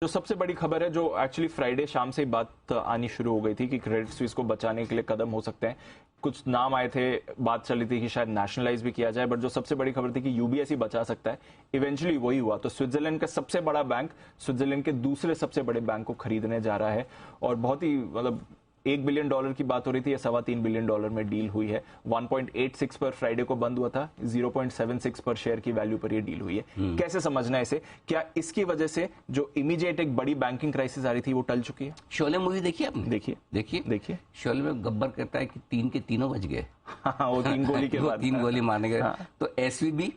जो सबसे बड़ी खबर है, जो एक्चुअली फ्राइडे शाम से ही बात आनी शुरू हो गई थी कि क्रेडिट स्विस को बचाने के लिए कदम हो सकते हैं, कुछ नाम आए थे, बात चली थी कि शायद नेशनलाइज भी किया जाए, बट जो सबसे बड़ी खबर थी कि यूबीएस ही बचा सकता है, इवेंचुअली वही हुआ। तो स्विट्जरलैंड का सबसे बड़ा बैंक स्विट्जरलैंड के दूसरे सबसे बड़े बैंक को खरीदने जा रहा है, और बहुत ही मतलब $1 बिलियन की बात हो रही थी, या $3.25 बिलियन में डील हुई है। 1.86 पर फ्राइडे को बंद हुआ था, 0.76 पर शेयर की वैल्यू पर ये डील हुई है। कैसे समझना है इसे? क्या इसकी वजह से जो इमीडिएट एक बड़ी बैंकिंग क्राइसिस आ रही थी वो टल चुकी है? शोले मूवी देखिए आपने? देखिए शोले में गब्बर कहता है कि 3 के तीनों बच गए। हाँ, वो 3 गोली के बाद 3 गोली मारने गए। हाँ। तो एसवीबी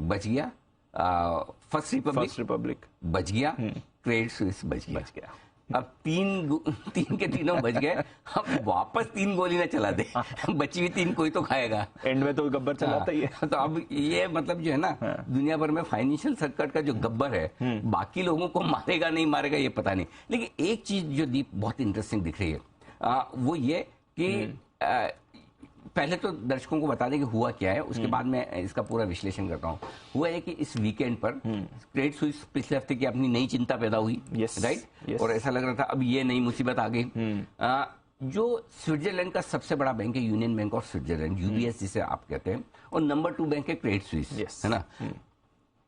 बच गया, फर्स्ट रिपब्लिक बच गया, क्रेडिट स्विस बच गया। अब तीन के तीनों बच गए। अब वापस 3 गोली ना चला दे, बची हुई 3 कोई तो खाएगा। एंड में तो गब्बर चलाता ही है। तो अब ये मतलब जो है ना, दुनिया भर में फाइनेंशियल संकट का जो गब्बर है, बाकी लोगों को मारेगा नहीं मारेगा ये पता नहीं, लेकिन एक चीज जो दीप बहुत इंटरेस्टिंग दिख रही है वो ये कि पहले तो दर्शकों को बता दें कि हुआ क्या है, उसके बाद मैं इसका पूरा विश्लेषण करता हूँ। हुआ है कि इस वीकेंड पर क्रेडिट स्विस पिछले हफ्ते की अपनी नई चिंता पैदा हुई, राइट? और ऐसा लग रहा था अब ये नई मुसीबत आ गई। जो स्विट्जरलैंड का सबसे बड़ा बैंक है union bank of Switzerland, UBS जिसे आप कहते हैं, और नंबर 2 बैंक है क्रेडिट स्विस, है ना?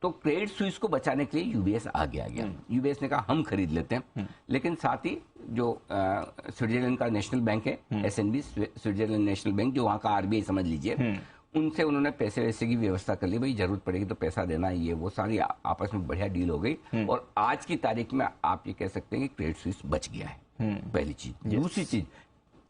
तो क्रेडिट स्विस को बचाने के लिए यूबीएस आगे आ गया। यूबीएस ने कहा हम खरीद लेते हैं, लेकिन साथ ही जो स्विट्जरलैंड का नेशनल बैंक है, एसएनबी स्विट्जरलैंड नेशनल बैंक, जो वहां का आरबीआई समझ लीजिए, उनसे उन्होंने पैसे वैसे की व्यवस्था कर ली, भाई जरूरत पड़ेगी तो पैसा देना, ये वो सारी आपस में बढ़िया डील हो गई। और आज की तारीख में आप ये कह सकते हैं कि क्रेडिट स्विस बच गया है, पहली चीज। दूसरी चीज,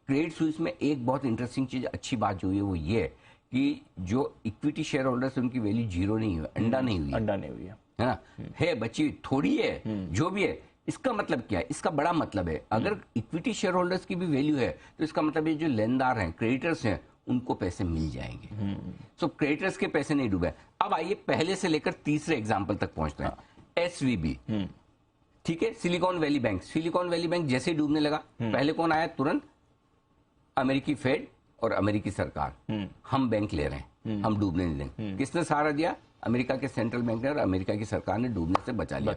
क्रेडिट स्विस में एक बहुत इंटरेस्टिंग चीज, अच्छी बात जो है वो ये कि जो इक्विटी शेयर होल्डर्स उनकी वैल्यू 0 नहीं हुई, अंडा नहीं हुई है ना, है बची थोड़ी है, जो भी है। इसका मतलब क्या है? इसका बड़ा मतलब है, अगर इक्विटी शेयर होल्डर्स की भी वैल्यू है तो इसका मतलब ये जो लेनदार हैं, क्रेडिटर्स हैं, उनको पैसे मिल जाएंगे। सो क्रेडिटर्स के पैसे नहीं डूबे। अब आइए पहले से लेकर तीसरे एग्जाम्पल तक पहुंचते हैं। एसवीबी, ठीक है, silicon valley bank. Silicon valley bank जैसे ही डूबने लगा, पहले कौन आया? तुरंत अमेरिकी फेड और अमेरिकी सरकार, हम बैंक ले रहे हैं, हम डूबने नहीं देंगे। किसने सहारा दिया? अमेरिका के सेंट्रल बैंक ने और अमेरिका की सरकार ने डूबने से बचा लिया।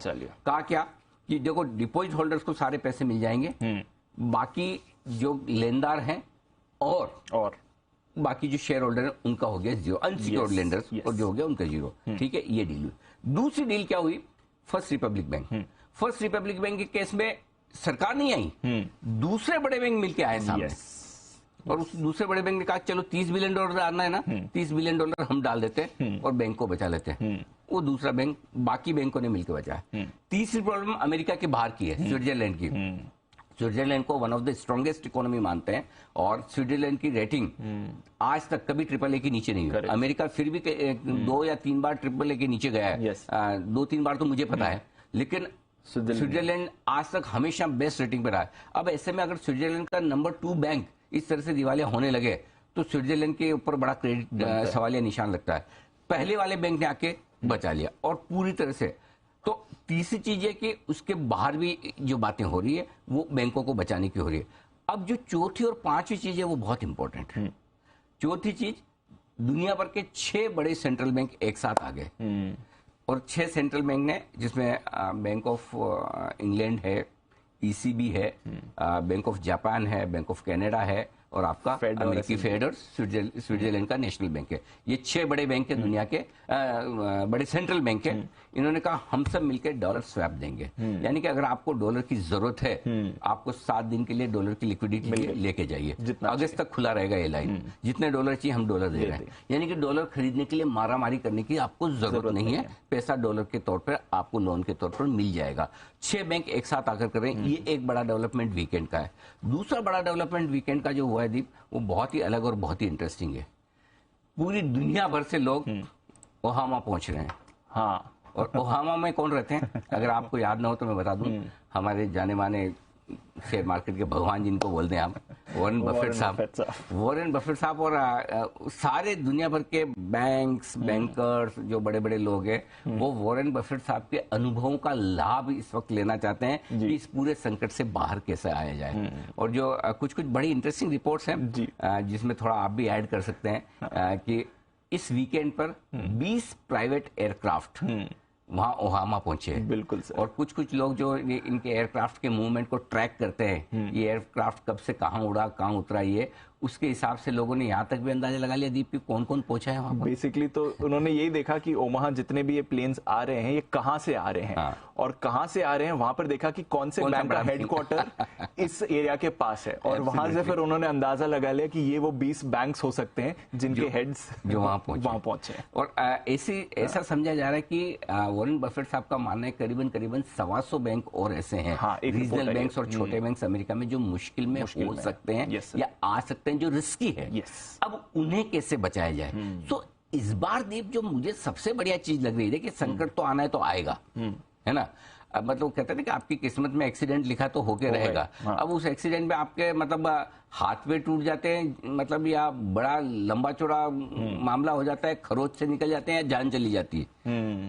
कहा क्या कि देखो डिपॉजिट होल्डर्स को सारे पैसे मिल जाएंगे, बाकी जो लेनदार हैं और बाकी जो शेयर होल्डर है उनका हो गया 0, अनसिक्योर्ड लेंडर्स और जो हो गया उनका 0। ठीक है, ये डील हुई। दूसरी डील क्या हुई? First Republic bank. First Republic bank के केस में सरकार नहीं आई, दूसरे बड़े बैंक मिलकर आए सामने, और उस दूसरे बड़े बैंक ने कहा चलो $30 बिलियन डालना है ना, $30 बिलियन हम डाल देते हैं और बैंक को बचा लेते हैं। वो दूसरा बैंक बाकी बैंकों ने मिलकर बचाया। तीसरी प्रॉब्लम अमेरिका के बाहर की है, स्विट्जरलैंड की। स्विट्जरलैंड को one of the strongest economy मानते हैं, और स्विट्जरलैंड की रेटिंग आज तक कभी AAA के नीचे नहीं हुई। अमेरिका फिर भी 2 या 3 बार AAA के नीचे गया है, 2-3 बार तो मुझे पता है, लेकिन स्विट्जरलैंड आज तक हमेशा बेस्ट रेटिंग पर रहा है। अब ऐसे में अगर स्विट्जरलैंड का नंबर 2 बैंक इस तरह से दिवालिया होने लगे तो स्विट्जरलैंड के ऊपर बड़ा क्रेडिट सवालिया निशान लगता है। पहले वाले बैंक ने आके बचा लिया और पूरी तरह से। तो तीसरी चीज है कि उसके बाहर भी जो बातें हो रही है वो बैंकों को बचाने की हो रही है। अब जो चौथी और पांचवी चीज है वो बहुत इंपॉर्टेंट है। चौथी चीज, दुनिया भर के 6 बड़े सेंट्रल बैंक एक साथ आ गए, और 6 सेंट्रल बैंक ने, जिसमें बैंक ऑफ इंग्लैंड है, ईसीबी है, बैंक ऑफ जापान है, बैंक ऑफ कनाडा है, और आपका अमेरिकी फेड और स्विट्जरलैंड का नेशनल बैंक है। ये 6 बड़े बैंक है दुनिया के, बड़े सेंट्रल बैंक है। इन्होंने कहा हम सब मिलकर डॉलर स्वैप देंगे, यानी कि अगर आपको डॉलर की जरूरत है, आपको 7 दिन के लिए डॉलर की लिक्विडिटी लेके जाइए, अगस्त तक खुला रहेगा ये लाइन, जितने डॉलर चाहिए हम डॉलर दे रहे हैं। यानी कि डॉलर खरीदने के लिए मारामारी करने की आपको जरूरत नहीं है, पैसा डॉलर के तौर पर आपको लोन के तौर पर मिल जाएगा। 6 बैंक एक साथ आकर करें, ये एक बड़ा डेवलपमेंट वीकेंड का है। दूसरा बड़ा डेवलपमेंट वीकेंड का जो हुआ है दीप, वो बहुत ही अलग और बहुत ही इंटरेस्टिंग है। पूरी दुनिया भर से लोग ओहामा पहुंच रहे हैं। हाँ, और ओहामा में कौन रहते हैं? अगर आपको याद ना हो तो मैं बता दूं, हमारे जाने माने शेयर मार्केट के भगवान जिनको बोलते हैं आप, वॉरेन बफेट साहब। वॉरेन बफेट साहब और सारे दुनिया भर के बैंक्स, बैंकर्स, जो बड़े बड़े लोग हैं, वो वॉरेन बफेट साहब के अनुभवों का लाभ इस वक्त लेना चाहते हैं कि इस पूरे संकट से बाहर कैसे आया जाए। और जो कुछ कुछ बड़ी इंटरेस्टिंग रिपोर्ट्स हैं, जिसमें थोड़ा आप भी ऐड कर सकते हैं कि इस वीकेंड पर 20 प्राइवेट एयरक्राफ्ट वहां ओहामा पहुंचे। बिल्कुल सर। और कुछ कुछ लोग जो इनके एयरक्राफ्ट के मूवमेंट को ट्रैक करते हैं, ये एयरक्राफ्ट कब से कहां उड़ा, कहां उतरा, ये उसके हिसाब से लोगों ने यहां तक भी अंदाजा लगा लिया दीप कि कौन कौन पहुंचा है वहां पर। बेसिकली तो उन्होंने यही देखा कि ओमाहा जितने भी ये प्लेन्स आ रहे हैं ये कहां से आ रहे हैं। हाँ। और कहां से आ रहे हैं वहां पर देखा कि कौन से बैंक का हेडक्वार्टर इस एरिया के पास है, और वहां से फिर उन्होंने अंदाजा लगा लिया कि ये वो 20 बैंक्स हो सकते हैं जिनके हेड्स जो वहां पहुंचे। और ऐसा समझा जा रहा है कि वॉरेन बफेट साहब का मानना है करीबन 125 बैंक और ऐसे हैं, हाँ, रीजनल बैंक्स और छोटे बैंक्स अमेरिका में जो मुश्किल में हो सकते हैं या आ सकते हैं, जो रिस्की है। अब उन्हें कैसे बचाया जाए? तो इस बार दीप जो मुझे सबसे बढ़िया चीज लग रही है कि संकट तो आना है तो आएगा, है ना। अब मतलब कहते हैं कि आपकी किस्मत में एक्सीडेंट लिखा तो होके रहेगा। हाँ। अब उस एक्सीडेंट में आपके मतलब हाथ पे टूट जाते हैं, मतलब या बड़ा लंबा चौड़ा मामला हो जाता है, खरोच से निकल जाते हैं या जान चली जाती है,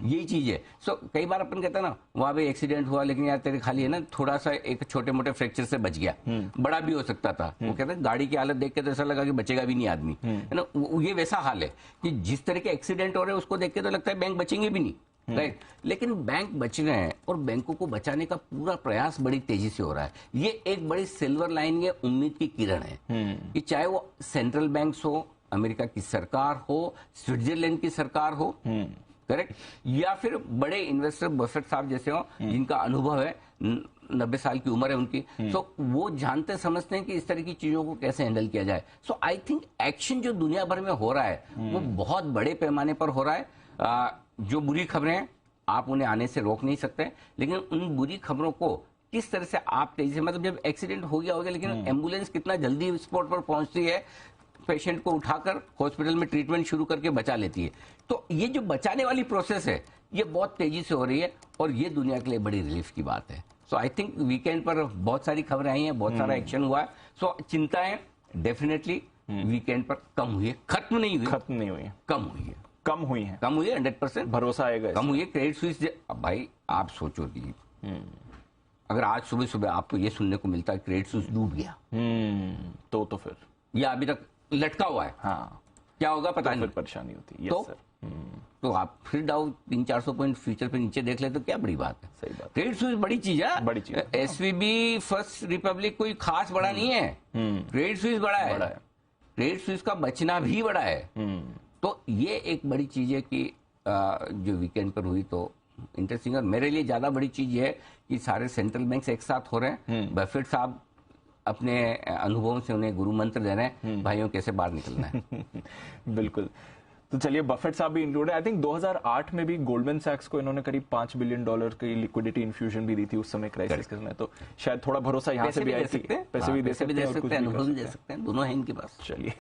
यही चीज है। सो कई बार अपन कहते हैं ना वहां भी एक्सीडेंट हुआ लेकिन यार तेरे खाली है ना थोड़ा सा एक छोटे मोटे फ्रैक्चर से बच गया, बड़ा भी हो सकता था। वो कहते हैं गाड़ी की हालत देख के तो ऐसा लगा कि बचेगा भी नहीं आदमी, है ना। ये वैसा हाल है कि जिस तरह के एक्सीडेंट हो रहे हैं उसको देख के तो लगता है बैंक बचेंगे भी नहीं, राइट। लेकिन बैंक बच रहे हैं और बैंकों को बचाने का पूरा प्रयास बड़ी तेजी से हो रहा है। ये एक बड़ी सिल्वर लाइन, ये उम्मीद की किरण है कि चाहे वो सेंट्रल बैंक्स हो, अमेरिका की सरकार हो, स्विट्जरलैंड की सरकार हो, करेक्ट, या फिर बड़े इन्वेस्टर बफेट साहब जैसे हो जिनका अनुभव है, 90 साल की उम्र है उनकी, तो वो जानते समझते हैं कि इस तरह की चीजों को कैसे हैंडल किया जाए। सो आई थिंक एक्शन जो दुनिया भर में हो रहा है वो बहुत बड़े पैमाने पर हो रहा है। जो बुरी खबरें हैं आप उन्हें आने से रोक नहीं सकते, लेकिन उन बुरी खबरों को किस तरह से आप तेजी से, मतलब जब एक्सीडेंट हो गया लेकिन एम्बुलेंस कितना जल्दी स्पॉट पर पहुंचती है, पेशेंट को उठाकर हॉस्पिटल में ट्रीटमेंट शुरू करके बचा लेती है। तो ये जो बचाने वाली प्रोसेस है ये बहुत तेजी से हो रही है और ये दुनिया के लिए बड़ी रिलीफ की बात है। सो आई थिंक वीकेंड पर बहुत सारी खबरें आई हैं, बहुत सारा एक्शन हुआ है। सो चिंताएं डेफिनेटली वीकेंड पर कम हुई है, खत्म नहीं हुई, कम हुई है, कम हुई है 100%। भरोसा आएगा, कम हुई है। क्रेडिट स्विस, भाई आप सोचो दीप, अगर आज सुबह सुबह आपको ये सुनने को मिलता है क्रेडिट स्विस डूब गया, तो फिर या अभी तक लटका हुआ है, हाँ, क्या होगा पता नहीं, परेशानी होती है। तो तो आप फिर डाउ 300-400 पॉइंट फ्यूचर पे नीचे देख ले तो क्या बड़ी बात है। सही बात। क्रेडिट स्विस बड़ी चीज है, बड़ी चीज। एसवीबी, फर्स्ट रिपब्लिक कोई खास बड़ा नहीं है, क्रेडिट स्विस बड़ा है। क्रेडिट स्विस का बचना भी बड़ा है। तो ये एक बड़ी चीज है कि जो वीकेंड पर हुई तो इंटरेस्टिंग। और मेरे लिए ज्यादा बड़ी चीज है कि सारे सेंट्रल बैंक्स एक साथ हो रहे हैं, बफेट साहब अपने अनुभवों से उन्हें गुरु मंत्र दे रहे हैं, भाइयों कैसे बाहर निकलना है। बिल्कुल। तो चलिए बफेट साहब भी इंक्लूड है। आई थिंक 2008 में भी गोल्डमैन सैक्स को इन्होंने करीब $5 बिलियन की लिक्विडिटी इन्फ्यूजन भी दी थी उस समय क्राइसिस के समय, तो शायद थोड़ा भरोसा यहाँ से भी आया, पैसे भी दे सकते हैं, अनुभव भी दे सकते हैं, दोनों है इनके पास। चलिए।